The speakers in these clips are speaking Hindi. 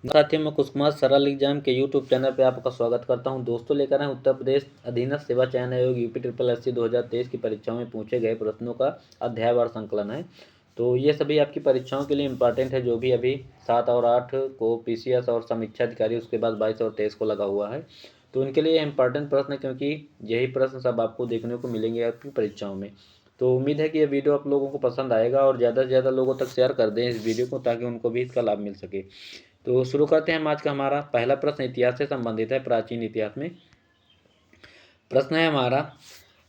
साथियों, मैं कुछ कुमार सरल एग्जाम के यूट्यूब चैनल पे आपका स्वागत करता हूं। दोस्तों, लेकर आए उत्तर प्रदेश अधीनस्थ सेवा चयन आयोग यूपी ट्रिपल एस 2023 की परीक्षाओं में पूछे गए प्रश्नों का अध्यायवार संकलन है। तो ये सभी आपकी परीक्षाओं के लिए इम्पॉर्टेंट है, जो भी अभी 7 और 8 को पीसीएस और समीक्षा अधिकारी, उसके बाद 22 और 23 को लगा हुआ है। तो इनके लिए इम्पॉर्टेंट प्रश्न है, क्योंकि यही प्रश्न सब आपको देखने को मिलेंगे आपकी परीक्षाओं में। तो उम्मीद है कि ये वीडियो आप लोगों को पसंद आएगा और ज़्यादा से ज़्यादा लोगों तक शेयर कर दें इस वीडियो को, ताकि उनको भी इसका लाभ मिल सके। तो शुरू करते हैं। हम आज का हमारा पहला प्रश्न इतिहास से संबंधित है, प्राचीन इतिहास में। प्रश्न है हमारा,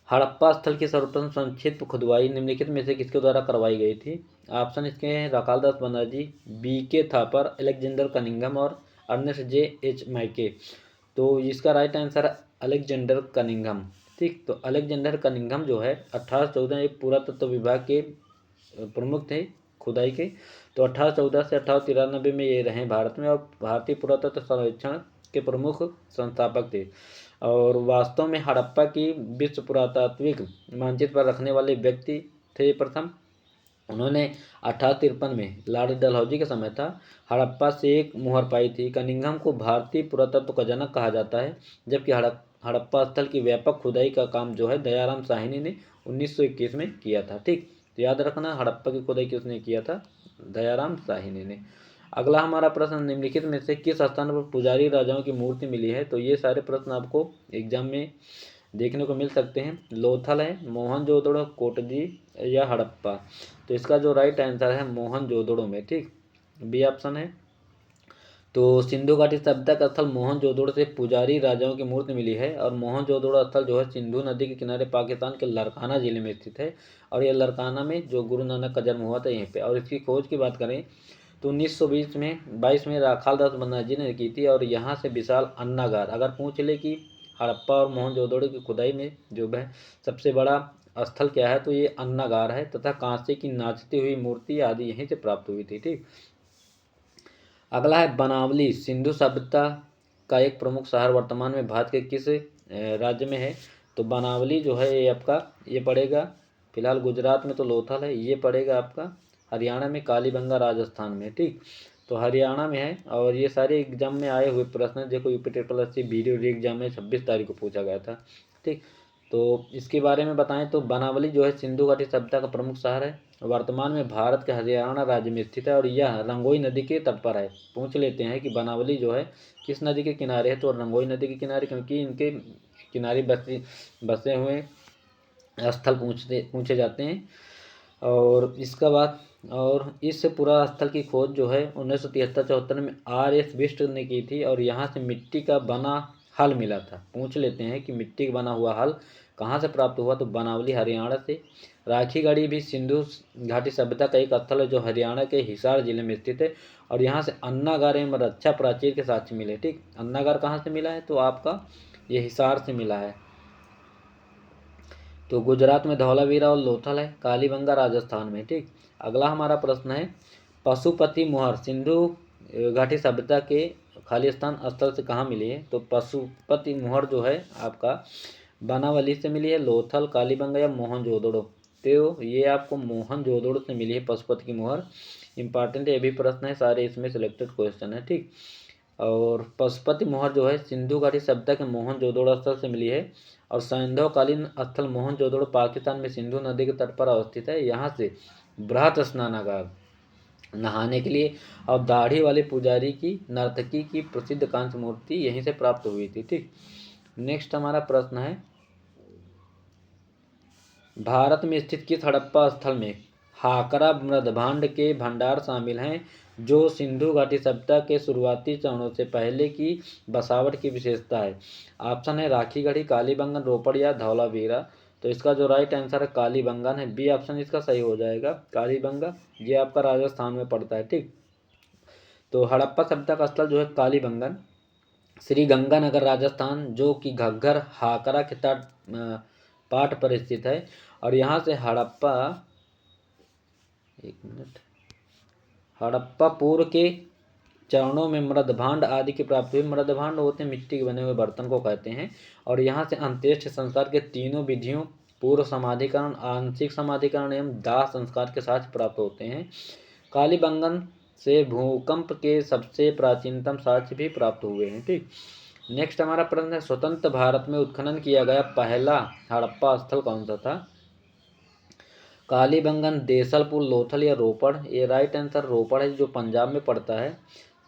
हड़प्पा स्थल की सर्वप्रथम संक्षिप्त खुदवाई निम्नलिखित में से किसके द्वारा करवाई गई थी? ऑप्शन इसके हैं Rakhaldas Banerjee, BK. Thapar, Alexander Cunningham और अर्नेस्ट जे.एच. मैके। तो इसका राइट आंसर है अलेक्जेंडर कनिंघम। ठीक, तो अलेक्जेंडर कनिंघम जो है 1814 एक पुरातत्व विभाग के प्रमुख थे खुदाई के। तो 1814 से 1893 में ये रहे भारत में, और भारतीय पुरातत्व सर्वेक्षण के प्रमुख संस्थापक थे। और वास्तव में हड़प्पा की विश्व पुरातात्विक मानचित्र पर रखने वाले व्यक्ति थे प्रथम। उन्होंने 1853 में लॉर्ड डलहौजी के समय था हड़प्पा से एक मुहर पाई थी। कनिंघम को भारतीय पुरातत्व का जनक कहा जाता है, जबकि हड़प्पा स्थल की व्यापक खुदाई का काम जो है दयाराम साहनी ने 1921 में किया था। ठीक, तो याद रखना, हड़प्पा की खुदाई किसने किया था? दयाराम साहनी ने। अगला हमारा प्रश्न, निम्नलिखित में से किस स्थान पर पुजारी राजाओं की मूर्ति मिली है? तो ये सारे प्रश्न आपको एग्जाम में देखने को मिल सकते हैं। लोथल है, मोहनजोदड़ो, कोटजी या हड़प्पा। तो इसका जो राइट आंसर है मोहनजोदड़ो में। ठीक, बी ऑप्शन है। तो सिंधु घाटी सभ्यता का स्थल मोहनजोदड़ो से पुजारी राजाओं की मूर्ति मिली है। और मोहनजोदड़ो स्थल जो है सिंधु नदी के किनारे पाकिस्तान के लरकाना जिले में स्थित है। और यह लरकाना में जो गुरु नानक का जन्म हुआ था यहीं पे। और इसकी खोज की बात करें तो 1922 में राखालदास बनर्जी ने की थी। और यहाँ से विशाल अन्नागार, अगर पूछ ले कि हड़प्पा और मोहनजोदड़ो की खुदाई में जो है सबसे बड़ा स्थल क्या है, तो ये अन्नागार है, तथा कांसे की नाचती हुई मूर्ति आदि यहीं से प्राप्त हुई थी। ठीक, अगला है बनावली सिंधु सभ्यता का एक प्रमुख शहर वर्तमान में भारत के किस राज्य में है? तो बनावली जो है ये आपका ये पड़ेगा फिलहाल गुजरात में, तो लोथल है। ये पड़ेगा आपका हरियाणा में, कालीबंगा राजस्थान में। ठीक, तो हरियाणा में है। और ये सारे एग्जाम में आए हुए प्रश्न देखो, UP triple S video exam में 26 तारीख को पूछा गया था। ठीक, तो इसके बारे में बताएं तो बनावली जो है सिंधु घाटी सभ्यता का प्रमुख शहर है, वर्तमान में भारत के हरियाणा राज्य में स्थित है, और यह रंगोई नदी के तट पर है। पूछ लेते हैं कि बनावली जो है किस नदी के किनारे है? तो रंगोई नदी के किनारे, क्योंकि इनके किनारे बसे हुए स्थल पूछे जाते हैं। और इसका बाद और इस पूरा स्थल की खोज जो है 1973-74 में R.S. बिष्ट ने की थी। और यहाँ से मिट्टी का बना हल मिला था। पूछ लेते हैं कि मिट्टी का बना हुआ हल कहाँ से प्राप्त हुआ? तो बनावली हरियाणा से। राखीगढ़ी भी सिंधु घाटी सभ्यता का एक स्थल है, जो हरियाणा के हिसार जिले में स्थित है। और यहाँ से अन्नागार एवं रक्षा प्राचीर के साक्ष्य मिले। ठीक, अन्नागार कहाँ से मिला है? तो आपका ये हिसार से मिला है। तो गुजरात में धौलावीरा और लोथल है, कालीबंगा राजस्थान में। ठीक, अगला हमारा प्रश्न है, पशुपति मुहर सिंधु घाटी सभ्यता के खालिस्तान स्थल से कहाँ मिली है? तो पशुपति मुहर जो है आपका बनावली से मिली है, लोथल, कालीबंगा या मोहनजोदड़ो। तो ये आपको मोहनजोदड़ो से मिली है पशुपति की मुहर। इंपॉर्टेंट ये भी प्रश्न है, सारे इसमें सिलेक्टेड क्वेश्चन है। ठीक, और पशुपति मुहर जो है सिंधु घाटी सभ्यता के मोहनजोदड़ो स्थल से मिली है। और सैंधवकालीन स्थल मोहनजोदड़ो पाकिस्तान में सिंधु नदी के तट पर अवस्थित है। यहाँ से बृहत स्नानागार नहाने के लिए और दाढ़ी वाले पुजारी की नर्तकी की प्रसिद्ध कांस्य मूर्ति यहीं से प्राप्त हुई थी। ठीक, नेक्स्ट हमारा प्रश्न है, भारत में स्थित किस हड़प्पा स्थल में हाकरा मृदभांड के भंडार शामिल हैं, जो सिंधु घाटी सभ्यता के शुरुआती चरणों से पहले की बसावट की विशेषता है? ऑप्शन है राखीगढ़ी, कालीबंगन, रोपड़ या धौलावीरा। तो इसका जो राइट आंसर है कालीबंगन है। बी ऑप्शन इसका सही हो जाएगा, कालीबंगा। ये आपका राजस्थान में पड़ता है। ठीक, तो हड़प्पा सभ्यता का स्थल जो है कालीबंगन, श्री गंगानगर राजस्थान, जो कि घग्गर हाकरा के तट पाट पर स्थित है। और यहाँ से हड़प्पा पूर्व के चरणों में मृदभांड आदि की प्राप्ति हुई। मृदभांड होते हैं मिट्टी के बने हुए बर्तन को कहते हैं। और यहाँ से अंत्येष्टि संस्कार के तीनों विधियों पूर्व समाधिकरण, आंशिक समाधिकरण एवं दाह संस्कार के साथ प्राप्त होते हैं। कालीबंगन से भूकंप के सबसे प्राचीनतम साक्ष्य भी प्राप्त हुए हैं। ठीक, नेक्स्ट हमारा प्रश्न है, स्वतंत्र भारत में उत्खनन किया गया पहला हड़प्पा स्थल कौन सा था? कालीबंगन, देसलपुर, लोथल या रोपड़? ये राइट आंसर रोपड़ है, जो पंजाब में पड़ता है।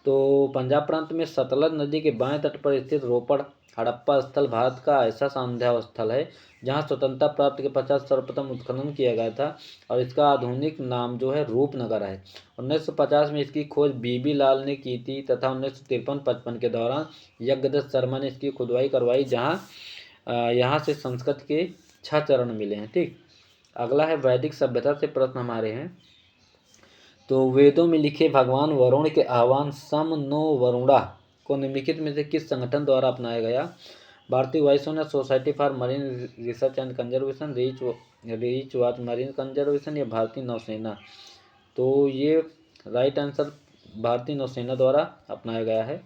तो पंजाब प्रांत में सतलज नदी के बाएं तट पर स्थित रोपड़ हड़प्पा स्थल भारत का ऐसा संध्या स्थल है जहां स्वतंत्रता प्राप्ति के पश्चात सर्वप्रथम उत्खनन किया गया था, और इसका आधुनिक नाम जो है रूपनगर है। 1950 में इसकी खोज बीबी लाल ने की थी तथा 1953-55 के दौरान यज्ञदत्त शर्मा ने इसकी खुदवाई करवाई, यहाँ से संस्कृत के 6 चरण मिले हैं। ठीक, अगला है वैदिक सभ्यता से प्रश्न हमारे हैं। तो वेदों में लिखे भगवान वरुण के आह्वान सम नो वरुणा को निम्नलिखित में से किस संगठन द्वारा अपनाया गया? भारतीय वायुसेना, society for marine research and conservation, reach watch marine conservation या भारतीय नौसेना? तो ये राइट आंसर भारतीय नौसेना द्वारा अपनाया गया है।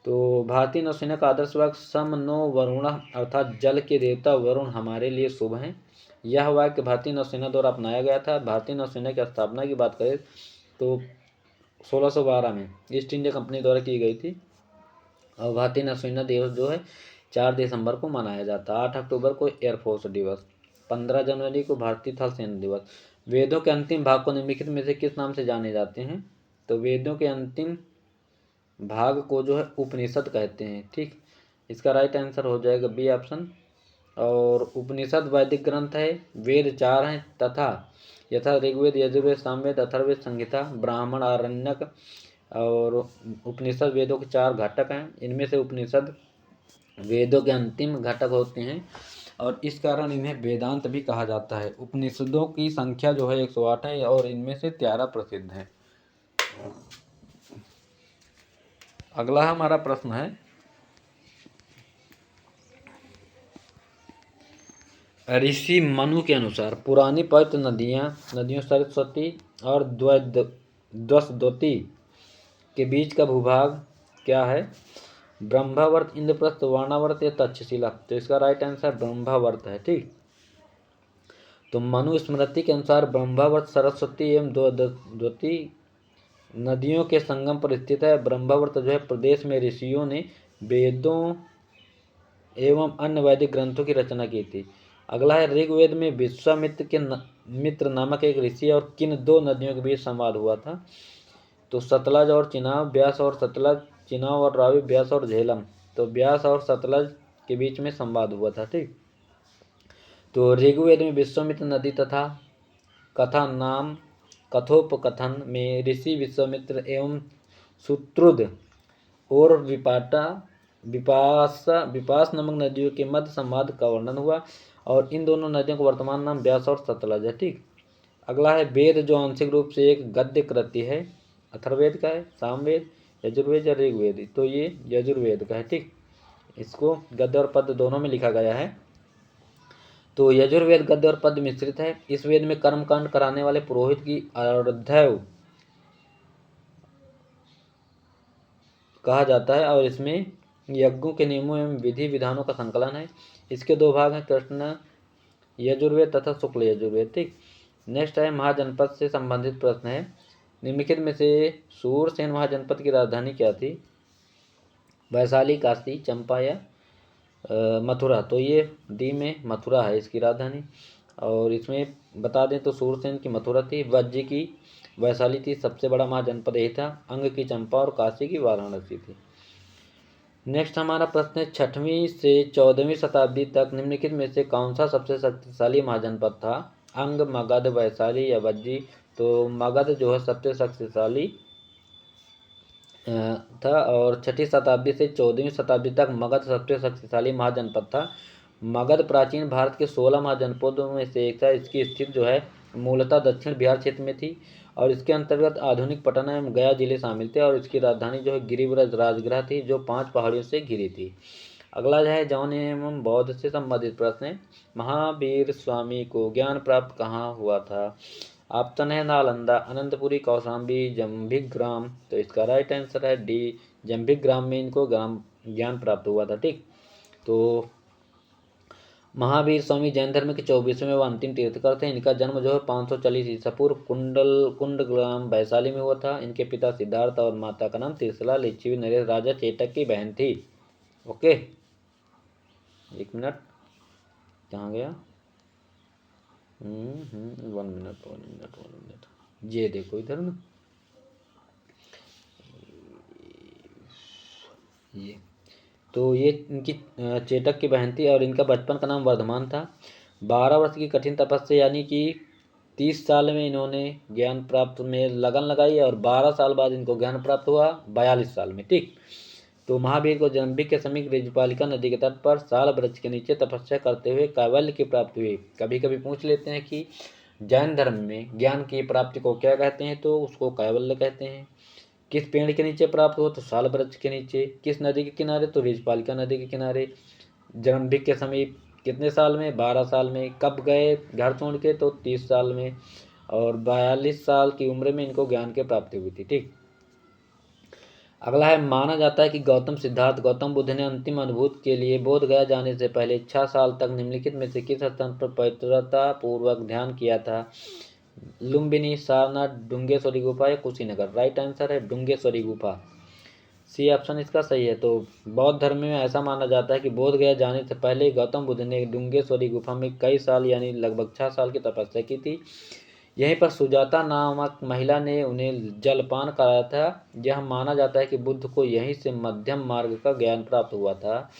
तो भारतीय नौसेना का आदर्श वाक्य सम नो वरुणा अर्थात जल के देवता वरुण हमारे लिए शुभ हैं, यह वाक्य भारतीय नौसेना द्वारा अपनाया गया था। भारतीय नौसेना की स्थापना की बात करें तो 1612 में ईस्ट इंडिया कंपनी द्वारा की गई थी, और भारतीय नौसेना दिवस जो है 4 दिसंबर को मनाया जाता है। 8 अक्टूबर को एयरफोर्स दिवस, 15 जनवरी को भारतीय थल सेना दिवस। वेदों के अंतिम भाग को निम्नलिखित में से किस नाम से जाने जाते हैं? तो वेदों के अंतिम भाग को जो है उपनिषद कहते हैं। ठीक, इसका राइट आंसर हो जाएगा बी ऑप्शन। और उपनिषद वैदिक ग्रंथ है, वेद 4 हैं तथा यथा ऋग्वेद, यजुर्वेद, सामवेद, अथर्ववेद, संहिता, ब्राह्मण, आरण्यक और उपनिषद वेदों के 4 घटक हैं। इनमें से उपनिषद वेदों के अंतिम घटक होते हैं और इस कारण इन्हें वेदांत भी कहा जाता है। उपनिषदों की संख्या जो है 108 है और इनमें से 13 प्रसिद्ध हैं। अगला हमारा प्रश्न है, ऋषि मनु के अनुसार पुरानी पवित्र नदियों सरस्वती और द्वसद्वती के बीच का भूभाग क्या है? ब्रह्मावर्त, इंद्रप्रस्थ, वर्णावर्त या तक्षशिला? तो इसका राइट आंसर ब्रह्मावर्त है। ठीक, तो मनुस्मृति के अनुसार ब्रह्मावर्त सरस्वती एवं द्वती नदियों के संगम पर स्थित है। ब्रह्मावर्त जो है प्रदेश में ऋषियों ने वेदों एवं अन्य वैदिक ग्रंथों की रचना की थी। अगला है, ऋग्वेद में विश्वामित्र के मित्र नामक एक ऋषि और किन 2 नदियों के बीच संवाद हुआ था? तो सतलज और चिनाब, ब्यास और सतलज, चिनाब और रावी, ब्यास और झेलम? तो ब्यास और सतलज के बीच में संवाद हुआ था। ठीक, तो ऋग्वेद में विश्वामित्र नदी तथा कथा नाम कथोपकथन में ऋषि विश्वामित्र एवं सुश्रुत और विपास नामक नदियों के मध्य संवाद का वर्णन हुआ और इन दोनों नदियों का वर्तमान नाम ब्यास और सतलज है। ठीक, अगला है, वेद जो आंशिक रूप से एक गद्य कृति है, अथर्ववेद का है, सामवेद, यजुर्वेद या ऋग्वेद? तो ये यजुर्वेद का है। ठीक, इसको गद्य और पद्य दोनों में लिखा गया है। तो यजुर्वेद गद्य और पद्य मिश्रित है। इस वेद में कर्मकांड कराने वाले पुरोहित की अर्धव कहा जाता है और इसमें यज्ञों के नियमों एवं विधि विधानों का संकलन है। इसके 2 भाग हैं, कृष्ण यजुर्वेद तथा शुक्ल यजुर्वेद। ठीक, नेक्स्ट है, महाजनपद से संबंधित प्रश्न है। निम्नलिखित में से सूरसेन महाजनपद की राजधानी क्या थी? वैशाली, काशी, चंपा या मथुरा? तो ये डी में मथुरा है इसकी राजधानी। और इसमें बता दें तो सूरसेन की मथुरा थी, वज्जी की वैशाली थी, सबसे बड़ा महाजनपद यही था, अंग की चंपा और काशी की वाराणसी थी। नेक्स्ट हमारा प्रश्न है, 6वीं से 14वीं शताब्दी तक निम्नलिखित में से कौन सा सबसे शक्तिशाली महाजनपद था? अंग, मगध, वैशाली या वज्जी? तो मगध जो है सबसे शक्तिशाली था और 6वीं शताब्दी से 14वीं शताब्दी तक मगध सबसे शक्तिशाली महाजनपद था। मगध प्राचीन भारत के 16 महाजनपदों में से एक था। इसकी स्थिति जो है मूलतः दक्षिण बिहार क्षेत्र में थी और इसके अंतर्गत आधुनिक पटना एवं गया जिले शामिल थे और इसकी राजधानी जो है गिरिव्रज राजगृह थी जो 5 पहाड़ियों से घिरी थी। अगला जो है जौन एवं बौद्ध से संबंधित प्रश्न है, महावीर स्वामी को ज्ञान प्राप्त कहाँ हुआ था? ऑप्शन है नालंदा, अनंतपुरी, कौशाम्बी, जंभिग्राम? तो इसका राइट आंसर है डी, जंभिग्राम में इनको ज्ञान प्राप्त हुआ था। ठीक, तो महावीर स्वामी जैन धर्म के 24वें व अंतिम तीर्थकर थे। इनका जन्म जो है 540 ईसा पूर्व कुंडग्राम वैशाली में हुआ था। इनके पिता सिद्धार्थ और माता का नाम तिरसला लिच्छवी नरेश राजा चेटक की बहन थी। ओके, एक मिनट, कहाँ गया? 1 मिनट। ये देखो इधर ना, ये तो ये इनकी चेटक की बहन थी और इनका बचपन का नाम वर्धमान था। 12 वर्ष की कठिन तपस्या यानी कि 30 साल में इन्होंने ज्ञान प्राप्त में लगन लगाई और 12 साल बाद इनको ज्ञान प्राप्त हुआ 42 साल में। ठीक, तो महावीर को जन्मभिक के समीप रिजपालिका नदी के तट पर साल वृक्ष के नीचे तपस्या करते हुए कैवल्य की प्राप्ति हुई। कभी कभी पूछ लेते हैं कि जैन धर्म में ज्ञान की प्राप्ति को क्या कहते हैं, तो उसको कैवल्य कहते हैं। किस पेड़ के नीचे प्राप्त हो, तो साल वृक्ष के नीचे। किस नदी के किनारे, तो रिजपालिका नदी के किनारे। जन्मभिक के समीप कितने साल में, 12 साल में। कब गए घर छोड़ के, तो 30 साल में। और 42 साल की उम्र में इनको ज्ञान की प्राप्ति हुई थी। ठीक, अगला है, माना जाता है कि गौतम बुद्ध ने अंतिम अनुभूति के लिए बोध गया जाने से पहले 6 साल तक निम्नलिखित में से किस स्थान पर पवित्रता पूर्वक ध्यान किया था? लुम्बिनी, सारनाथ, डुंगेश्वरी गुफा या कुशीनगर? राइट आंसर है डुंगेश्वरी गुफा, सी ऑप्शन इसका सही है। तो बौद्ध धर्म में ऐसा माना जाता है कि बोध गया जाने से पहले गौतम बुद्ध ने डुंगेश्वरी गुफा में कई साल यानी लगभग 6 साल की तपस्या की थी। यहीं पर सुजाता नामक महिला ने उन्हें जलपान कराया था। यह माना जाता है कि बुद्ध को यहीं से मध्यम मार्ग का ज्ञान प्राप्त हुआ था।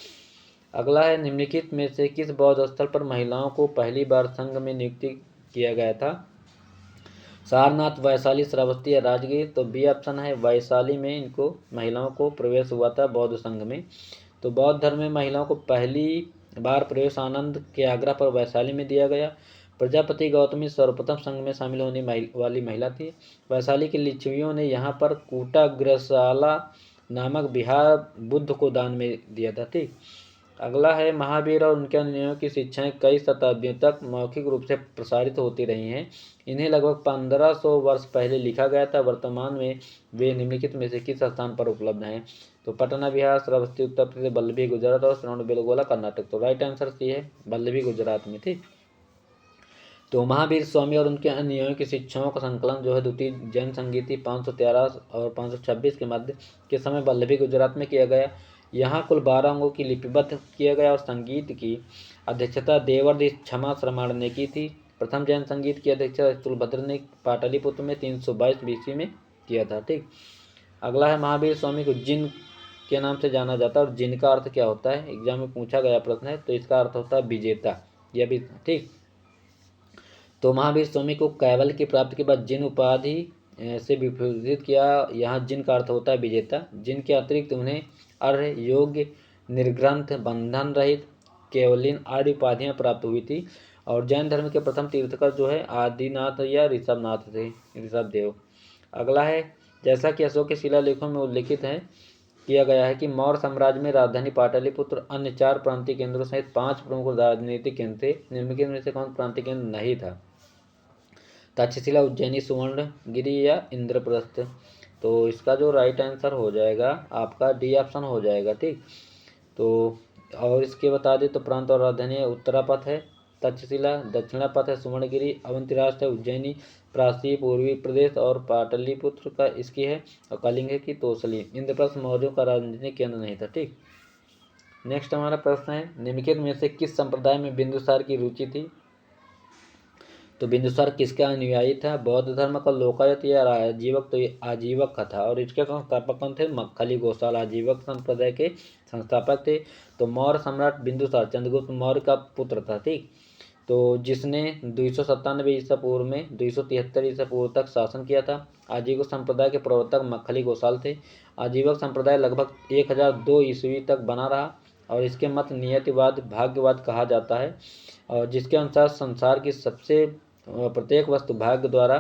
अगला है, निम्नलिखित में से किस बौद्ध स्थल पर महिलाओं को पहली बार संघ में नियुक्ति किया गया था? सारनाथ, वैशाली, श्रावस्ती या राजगीर? तो बी ऑप्शन है, वैशाली में इनको महिलाओं को प्रवेश हुआ था बौद्ध संघ में। तो बौद्ध धर्म में महिलाओं को पहली बार प्रवेश आनंद के आग्रह पर वैशाली में दिया गया। प्रजापति गौतमी सर्वप्रथम संघ में शामिल होने वाली महिला थी। वैशाली के लिच्छवियों ने यहाँ पर कूटाग्रशाला नामक विहार बुद्ध को दान में दिया था। ठीक, अगला है, महावीर और उनके अनुयायियों की शिक्षाएं कई शताब्दियों तक मौखिक रूप से प्रसारित होती रही हैं। इन्हें लगभग 1500 वर्ष पहले लिखा गया था। वर्तमान में वे निम्नलिखित में से किस स्थान पर उपलब्ध हैं? तो पटना बिहार, श्रावस्ती उत्तर प्रदेश, वल्लभी गुजरात और श्रवणबेलगोला कर्नाटक? तो राइट आंसर सी है, वल्लभी गुजरात में थी। तो महावीर स्वामी और उनके अनुयायियों की शिक्षाओं का संकलन जो है द्वितीय जैन संगीति 513 और 526 के मध्य के समय वल्लभी गुजरात में किया गया। यहाँ कुल 12 अंगों की लिपिबद्ध किया गया और संगीत की अध्यक्षता देवर्षि क्षमा श्रमाण ने की थी। प्रथम जैन संगीत की अध्यक्षता स्थूलभद्र ने पाटलिपुत्र में 322 बीसी में किया था। ठीक, अगला है, महावीर स्वामी को जिन के नाम से जाना जाता है और जिन का अर्थ क्या होता है? एग्जाम में पूछा गया प्रश्न है, तो इसका अर्थ होता है विजेता। यह भी ठीक। तो महावीर स्वामी को कैवल्य की प्राप्ति के बाद जिन उपाधि से विभूषित किया। यहाँ जिन का अर्थ होता है विजेता। जिन के अतिरिक्त उन्हें अर्ह, योग्य, निर्ग्रंथ, बंधन रहित, केवलिन आदि उपाधियाँ प्राप्त हुई थी। और जैन धर्म के प्रथम तीर्थकर जो है आदिनाथ या ऋषभनाथ थे, ऋषभदेव। अगला है, जैसा कि अशोक के शिलालेखों में उल्लिखित है किया गया है कि मौर्य साम्राज्य में राजधानी पाटलिपुत्र अन्य 4 प्रांतीय केंद्रों सहित 5 प्रमुख राजनीतिक केंद्र थे। निम्नलिखित में से कौन प्रांतीय केंद्र नहीं था? तक्षशिला, उज्जैनी, सुवर्णगिरी या इंद्रप्रस्थ? तो इसका जो राइट आंसर हो जाएगा आपका डी ऑप्शन हो जाएगा। ठीक, तो और इसके बता दें तो प्रांत और राजधानी उत्तरापथ है तक्षशिला, दक्षिणापथ है सुवर्णगिरी, अवंतिराष्ट्र है उज्जैनी, प्राची पूर्वी प्रदेश और पाटलिपुत्र का इसकी है और कलिंग है कि तोसली। इंद्रप्रस्थ मौर्यों का राजनीतिक केंद्र नहीं था। ठीक, नेक्स्ट हमारा प्रश्न है, निम्नलिखित में से किस संप्रदाय में बिंदुसार की रुचि थी? तो बिंदुसार किसका अनुयायी था? बौद्ध धर्म का लोकायत या आजीवक? तो ये आजीवक का था। और इसके संस्थापक कौन थे? मक्खली गोसाल आजीवक संप्रदाय के संस्थापक थे। तो मौर्य सम्राट बिंदुसार चंद्रगुप्त मौर्य का पुत्र था। ठीक, तो जिसने 297 ईसा पूर्व में 273 ईसा पूर्व तक शासन किया था। आजीवक संप्रदाय के प्रवर्तक मक्खली गोसाल थे। आजीवक संप्रदाय लगभग 1002 ईस्वी तक बना रहा और इसके मत नियतिवाद, भाग्यवाद कहा जाता है और जिसके अनुसार संसार की सबसे प्रत्येक वस्तु भाग्य द्वारा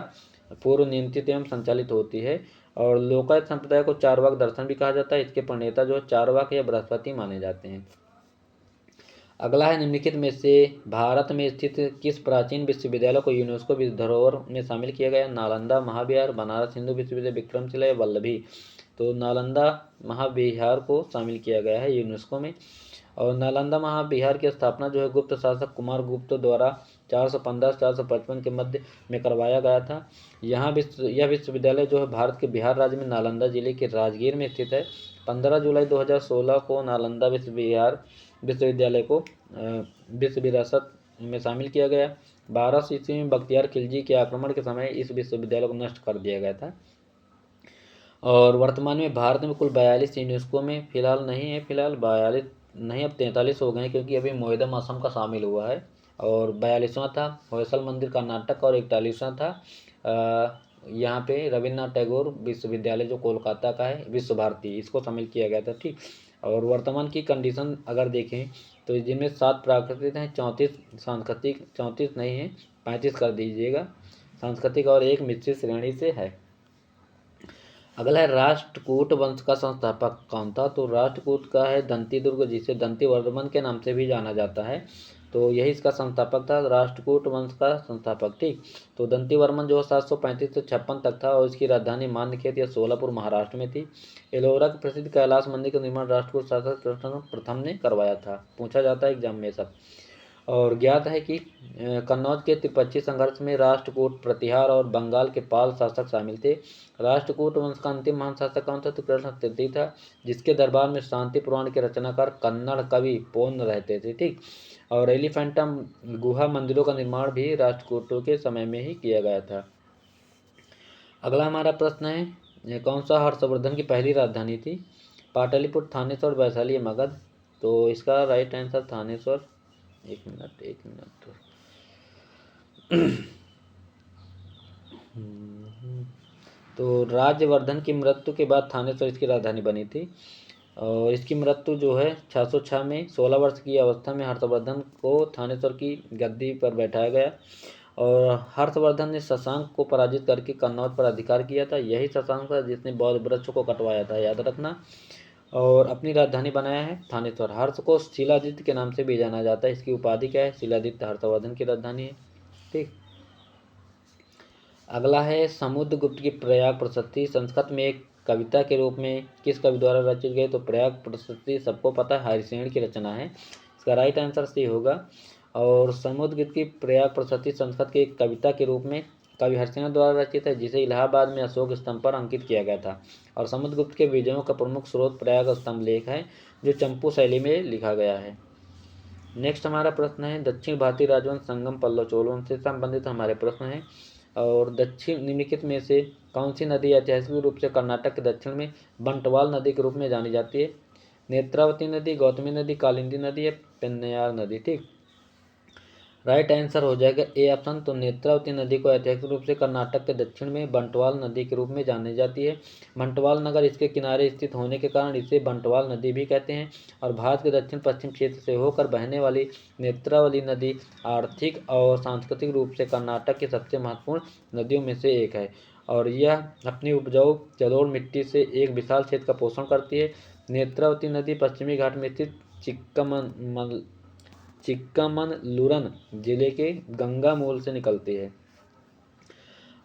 पूर्व नियंत्रित एवं संचालित होती है। और लोकायत संप्रदाय को चारवाक दर्शन भी कहा जाता है। इसके प्रणेता जो चारवाक या बृहस्पति माने जाते हैं। अगला है, निम्नलिखित में से भारत में स्थित किस प्राचीन विश्वविद्यालय को यूनेस्को विश्व धरोहर में शामिल किया गया? नालंदा, महाविहार, बनारस हिंदू विश्वविद्यालय, विक्रमशिला या वल्लभी? तो नालंदा महाविहार को शामिल किया गया है यूनेस्को में। और नालंदा महाविहार की स्थापना जो है गुप्त शासक कुमार गुप्त द्वारा 415 से 455 के मध्य में करवाया गया था। यह विश्वविद्यालय जो है भारत के बिहार राज्य में नालंदा जिले के राजगीर में स्थित है। 15 जुलाई 2016 को नालंदा विश्वविद्यालय को विश्व विरासत में शामिल किया गया। 1200 ईस्वी में बख्तियार खिलजी के आक्रमण के समय इस विश्वविद्यालय को नष्ट कर दिया गया था। और वर्तमान में भारत में कुल 42 यूनेस्को में फिलहाल नहीं है, फिलहाल 42 नहीं, अब 43 हो गए हैं, क्योंकि अभी मोइदम असम का शामिल हुआ है। और 42वां था होयसल मंदिर कर्नाटक का, और 41वां था यहाँ पे रविन्द्रनाथ टैगोर विश्वविद्यालय जो कोलकाता का है, विश्व भारती, इसको शामिल किया गया था। ठीक। और वर्तमान की कंडीशन अगर देखें तो जिनमें 7 प्राकृतिक हैं, 34 सांस्कृतिक, 34 नहीं है 35 कर दीजिएगा सांस्कृतिक, और 1 मिश्रित श्रेणी से है। अगला है राष्ट्रकूट वंश का संस्थापक कौन था? तो राष्ट्रकूट का है दंतीदुर्ग, जिसे दंतीवर्मन के नाम से भी जाना जाता है। तो यही इसका संस्थापक था, राष्ट्रकूट वंश का संस्थापक। ठीक। तो दंतीवर्मन जो 735 से 56 तक था, और इसकी राजधानी मान्यखेत या सोलापुर महाराष्ट्र में थी। एलोरा के प्रसिद्ध कैलाश मंदिर का निर्माण राष्ट्रकूट शासक प्रथम ने करवाया था, पूछा जाता है एग्जाम में सब। और ज्ञात है कि कन्नौज के त्रिपक्षीय संघर्ष में राष्ट्रकूट, प्रतिहार और बंगाल के पाल शासक शामिल थे। राष्ट्रकूट वंश का अंतिम महान शासक कौन था? तो कृष्ण तृतीय था, जिसके दरबार में शांति पुराण के रचनाकार कन्नड़ कवि पोन्न रहते थे। ठीक। और एलिफेंटम गुहा मंदिरों का निर्माण भी राष्ट्रकूटों के समय में ही किया गया था। अगला हमारा प्रश्न है कौन सा हर्षवर्धन की पहली राजधानी थी? पाटलिपुत्र, थानेश्वर, वैशाली या मगध? तो इसका राइट आंसर थानेश्वर। एक मिनट तो राज्यवर्धन की मृत्यु के बाद थानेश्वर इसकी राजधानी बनी थी। और इसकी मृत्यु जो है 606 में 16 वर्ष की अवस्था में हर्षवर्धन को थानेश्वर की गद्दी पर बैठाया गया। और हर्षवर्धन ने शशांक को पराजित करके कन्नौज पर अधिकार किया था। यही शशांक था जिसने बौद्ध वृक्ष को कटवाया था, याद रखना। और अपनी राजधानी बनाया है थानेश्वर। हर्ष को शिलादित्य के नाम से भी जाना जाता है, इसकी उपाधि क्या है? शिलादित्य हर्षवर्धन की राजधानी है। ठीक। अगला है समुद्रगुप्त की प्रयाग प्रशस्ति संस्कृत में एक कविता के रूप में किस कवि द्वारा रचित गई? तो प्रयाग प्रशस्ति सबको पता है हरिसेन की रचना है, इसका राइट आंसर सी होगा। और समुद्रगुप्त की प्रयाग प्रशस्ति संस्कृत के एक कविता के रूप में कवि हरिसेन द्वारा रचित है, जिसे इलाहाबाद में अशोक स्तंभ पर अंकित किया गया था। और समुद्रगुप्त के विजयों का प्रमुख स्रोत प्रयाग स्तंभ लेख है, जो चंपू शैली में लिखा गया है। नेक्स्ट हमारा प्रश्न है दक्षिण भारतीय राजवंश संगम पल्लव चोल वंश से संबंधित हमारे प्रश्न है। और दक्षिण निम्नलिखित में से कौन सी नदी ऐतिहासिक रूप से कर्नाटक के दक्षिण में बंटवाल नदी के रूप में जानी जाती है? नेत्रावती नदी, गौतमी नदी, कालिंदी नदी या पेन्नयार नदी? ठीक। राइट आंसर हो जाएगा ए ऑप्शन। तो नेत्रावती नदी को ऐतिहासिक रूप से कर्नाटक के दक्षिण में बंटवाल नदी के रूप में जानी जाती है। बंटवाल नगर इसके किनारे स्थित होने के कारण इसे बंटवाल नदी भी कहते हैं। और भारत के दक्षिण पश्चिम क्षेत्र से होकर बहने वाली नेत्रावती नदी आर्थिक और सांस्कृतिक रूप से कर्नाटक की सबसे महत्वपूर्ण नदियों में से एक है। और यह अपनी उपजाऊ जलोढ़ मिट्टी से एक विशाल क्षेत्र का पोषण करती है। नेत्रावती नदी पश्चिमी घाट में स्थित चिक्कमगलुरु जिले के गंगा मूल से निकलती है।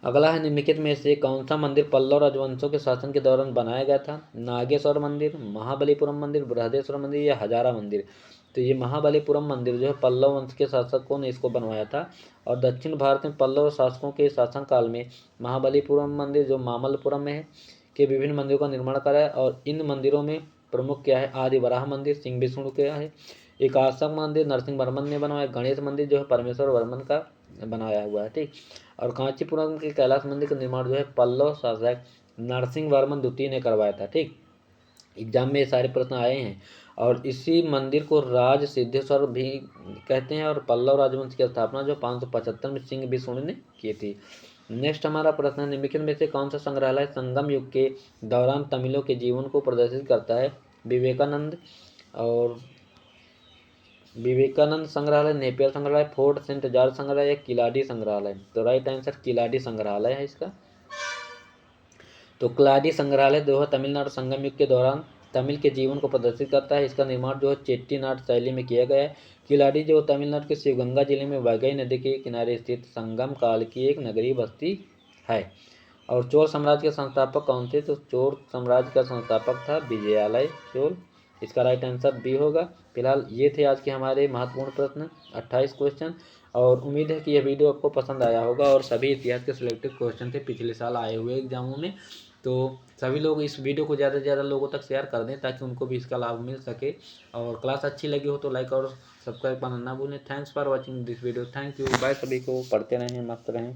अगला है निम्नलिखित में से कौन सा मंदिर पल्लव राजवंशों के शासन के दौरान बनाया गया था? नागेश्वर मंदिर, महाबलीपुरम मंदिर, बृहदेश्वर मंदिर या हजारा मंदिर? तो ये महाबलीपुरम मंदिर जो है पल्लव वंश के शासकों ने इसको बनवाया था। और दक्षिण भारत में पल्लव शासकों के शासनकाल में महाबलीपुरम मंदिर जो मामल्लपुरम में है के विभिन्न मंदिरों का निर्माण कराया। और इन मंदिरों में प्रमुख क्या है? आदि वराह मंदिर सिंह विष्णु का है, एकाशक मंदिर नरसिंह वर्मन ने बनवाया, गणेश मंदिर जो है परमेश्वर वर्मन का बनाया हुआ है। ठीक। और कांचीपुरम के कैलाश मंदिर का निर्माण जो है पल्लव शासक नरसिंह वर्मन द्वितीय ने करवाया था। ठीक। एग्जाम में ये सारे प्रश्न आए हैं। और इसी मंदिर को राज सिद्धेश्वर भी कहते हैं। और पल्लव राजवंश की स्थापना जो 575 में सिंह विष्णु ने की थी। नेक्स्ट हमारा प्रश्न निम्नलिखित में से कौन सा संग्रहालय संगम युग के दौरान तमिलों के जीवन को प्रदर्शित करता है? विवेकानंद संग्रहालय, नेपियर संग्रहालय, फोर्ट सेंट जॉर्ज संग्रहालय या किलाडी संग्रहालय? तो राइट आंसर किलाडी संग्रहालय है इसका। तो किलाडी संग्रहालय जो है तमिलनाडु संगम युग के दौरान तमिल के जीवन को प्रदर्शित करता है। इसका निर्माण जो है चेट्टीनाड शैली में किया गया है। किलाडी जो तमिलनाडु के शिवगंगा जिले में वैगई नदी के किनारे स्थित संगम काल की एक नगरीय बस्ती है। और चोल साम्राज्य के संस्थापक कौन थे? तो चोल साम्राज्य का संस्थापक था विजयालय चोल। इसका राइट आंसर बी होगा। फिलहाल ये थे आज के हमारे महत्वपूर्ण प्रश्न, 28 क्वेश्चन। और उम्मीद है कि यह वीडियो आपको पसंद आया होगा और सभी इतिहास के सिलेक्टेड क्वेश्चन थे पिछले साल आए हुए एग्जामों में। तो सभी लोग इस वीडियो को ज़्यादा से ज़्यादा लोगों तक शेयर कर दें ताकि उनको भी इसका लाभ मिल सके। और क्लास अच्छी लगी हो तो लाइक और सब्सक्राइब करना ना भूलें। Thanks for watching this video. Thank you. Bye. सभी को पढ़ते रहें, मस्त रहें।